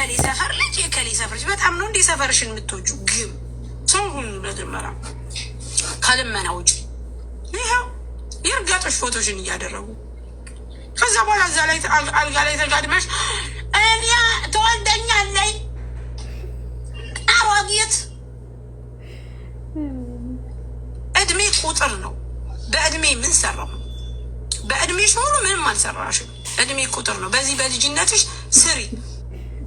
የከሌ ሰፈር ልጅ የከሌ ሰፈር ልጅ በጣም ነው እንዴ ሰፈርሽን የምትወጁ? ግን ሰው ሁሉ መጀመሪያ ከልመና ውጭ ይኸው ይርጋጦሽ ፎቶሽን እያደረጉ ከዛ በኋላ እዛ ላይ አልጋ ላይ ተጋድመሽ እኔ ተወልደኛለይ አሮጊት። እድሜ ቁጥር ነው። በእድሜ ምን ሰራው? በእድሜሽ ሙሉ ምንም አልሰራሽም። እድሜ ቁጥር ነው። በዚህ በልጅነትሽ ስሪ።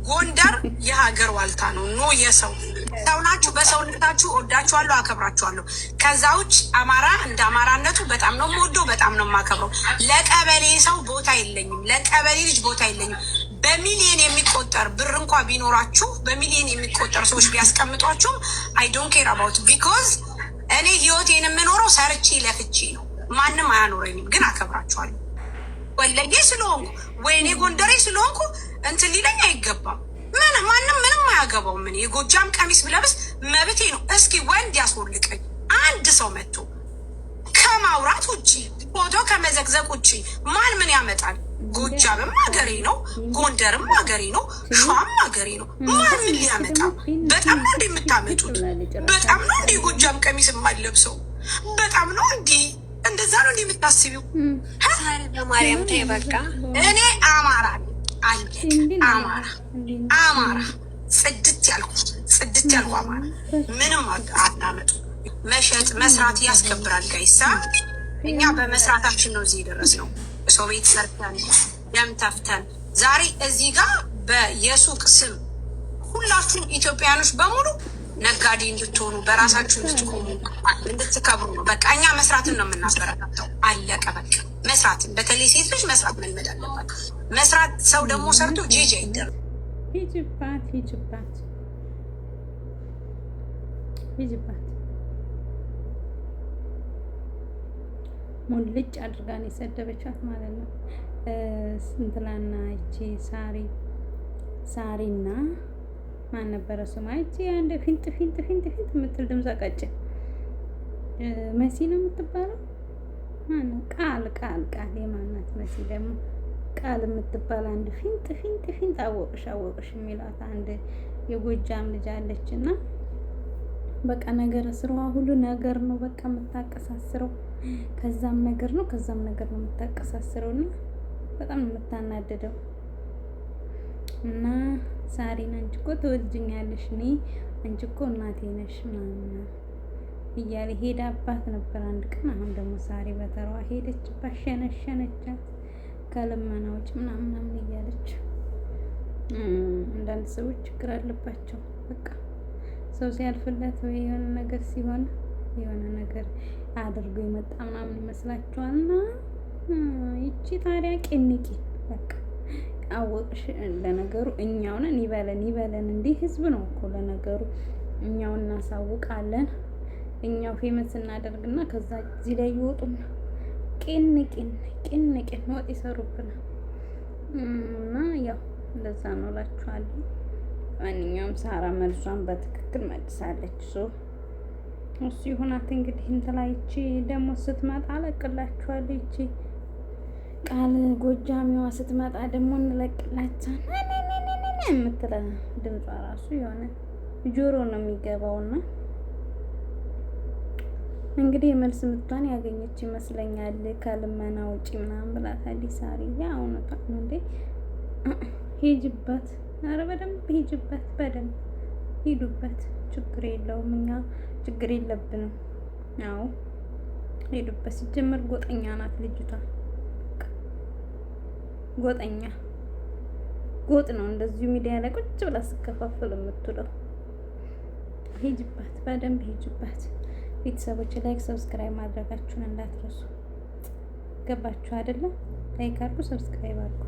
ጎንደር የሀገር ዋልታ ነው። ኖ የሰው ሰው ናችሁ። በሰውነታችሁ ወዳችኋለሁ፣ አከብራችኋለሁ። ከዛ ውጭ አማራ እንደ አማራነቱ በጣም ነው የምወደው፣ በጣም ነው የማከብረው። ለቀበሌ ሰው ቦታ የለኝም፣ ለቀበሌ ልጅ ቦታ የለኝም። በሚሊዮን የሚቆጠር ብር እንኳ ቢኖራችሁ፣ በሚሊዮን የሚቆጠር ሰዎች ቢያስቀምጧችሁ አይ ዶንት ኬር አባውት ቢኮዝ እኔ ህይወቴን የምኖረው ሰርቼ ለፍቼ ነው። ማንም አያኖረኝም፣ ግን አከብራችኋለሁ። ወለጌ ስለሆንኩ ወይኔ ጎንደሬ ስለሆንኩ እንትን ሊለኝ አይገባም። ማንም ምንም አያገባው። ምን የጎጃም ቀሚስ ብለብስ መብቴ ነው። እስኪ ወንድ ያስወልቀኝ አንድ ሰው መጥቶ ከማውራት ውጭ ፎቶ ከመዘግዘቅ ውጭ ማን ምን ያመጣል? ጎጃምም ሀገሬ ነው፣ ጎንደርም ሀገሬ ነው፣ ሸዋም ሀገሬ ነው። ማን ምን ሊያመጣ? በጣም ነው እንዴ የምታመጡት? በጣም ነው እንዴ ጎጃም ቀሚስ የማለብሰው? በጣም ነው እንዴ? እንደዛ ነው እንዴ የምታስቢው? በማርያም ተይ በቃ። እኔ አማራ አለቅ አማራ ጽድት ያልኩ አማራ። ምንም አታመጡ። መሸጥ መስራት ያስከብራል ጋይሳ። እኛ በመስራታችን ነው እዚህ የደረስነው። ሰው ቤት ሰርተን ደም ተፍተን ዛሬ እዚህ ጋር በየሱቅ ስም ሁላችሁም ኢትዮጵያኖች በሙሉ ነጋዴ እንድትሆኑ በራሳችሁ እንድትቆሙ እንድትከብሩ ነው። በቃ እኛ መስራትን ነው የምናበረታታው። አለቀ በቃ። መስራትን በተለይ ሴት ልጅ መስራት መልመድ አለባት። መስራት ሰው ደግሞ ሰርቶ ጄጄ አይደረም። ሂጅባት ሙልጭ አድርጋን የሰደበቻት ማለት ነው። ስንትላና እቺ ሳሪና ማን ነበረ ስሟ? እቺ አንድ ፊንጥ የምትል ድምፅ ቀጭን መሲ ነው የምትባለው። ማነው? ቃል የማናት መሲ ደግሞ ቃል የምትባል አንድ ፊንጥ አወቅሽ የሚላት አንድ የጎጃም ልጅ አለች። እና በቃ ነገር ስራዋ ሁሉ ነገር ነው። በቃ የምታቀሳስረው ከዛም ነገር ነው የምታቀሳስረው። እና በጣም የምታናደደው እና ሳሪን አንቺ እኮ ትወልጅኛለሽ፣ እኔ አንቺ እኮ እናቴ ነሽ ምናምን እያለ ሄዳባት ነበር አንድ ቀን። አሁን ደግሞ ሳሪ በተራዋ ሄደችባት፣ ሸነሸነቻት ከልመና ውጭ ምናምን እያለች። አንዳንድ ሰዎች ችግር አለባቸው። በቃ ሰው ሲያልፍለት ወይ የሆነ ነገር ሲሆን የሆነ ነገር አድርጎ የመጣ ምናምን ይመስላችኋል። እና ይቺ ታዲያ ቄንቂ በቃ አወቅሽ። ለነገሩ እኛው ነን ይበለን እንዲህ ህዝብ ነው እኮ ለነገሩ። እኛው እናሳውቃለን፣ እኛው ፌመስ እናደርግና ከዛ እዚህ ላይ ይወጡና ቄን ወጥ ይሰሩብናል። እና ያው እንደዛ ነው እላችኋለሁ። ማንኛውም ሳራ መልሷን በትክክል መልሳለች። እሱ ይሁናት እንግዲህ እንትላይቺ ደግሞ ስትመጣ አለቅላችኋለሁ። ይቺ ቃል ጎጃሚዋ ስትመጣ ደግሞ እንለቅላችኋለን የምትለ ድምጿ ራሱ የሆነ ጆሮ ነው የሚገባውና እንግዲህ የመልስ ምቷን ያገኘች ይመስለኛል። ከልመና ውጪ ምናምን ብላታለች ሳሪ። ያ እውነቷ ነው እንዴ? ሂጅበት፣ ኧረ በደንብ ሂጅበት፣ በደንብ ሂዱበት። ችግር የለውም፣ እኛ ችግር የለብንም። ያው ሄዱበት። ሲጀምር ጎጠኛ ናት ልጅቷ። ጎጠኛ ጎጥ ነው እንደዚሁ ሚዲያ ላይ ቁጭ ብላ ስከፋፍል የምትውለው። ሂጅባት፣ በደንብ ሂጅባት። ቤተሰቦች ላይክ ሰብስክራይብ ማድረጋችሁን እንዳትረሱ። ገባችሁ አይደለም? ላይክ አድርጉ፣ ሰብስክራይብ አድርጉ።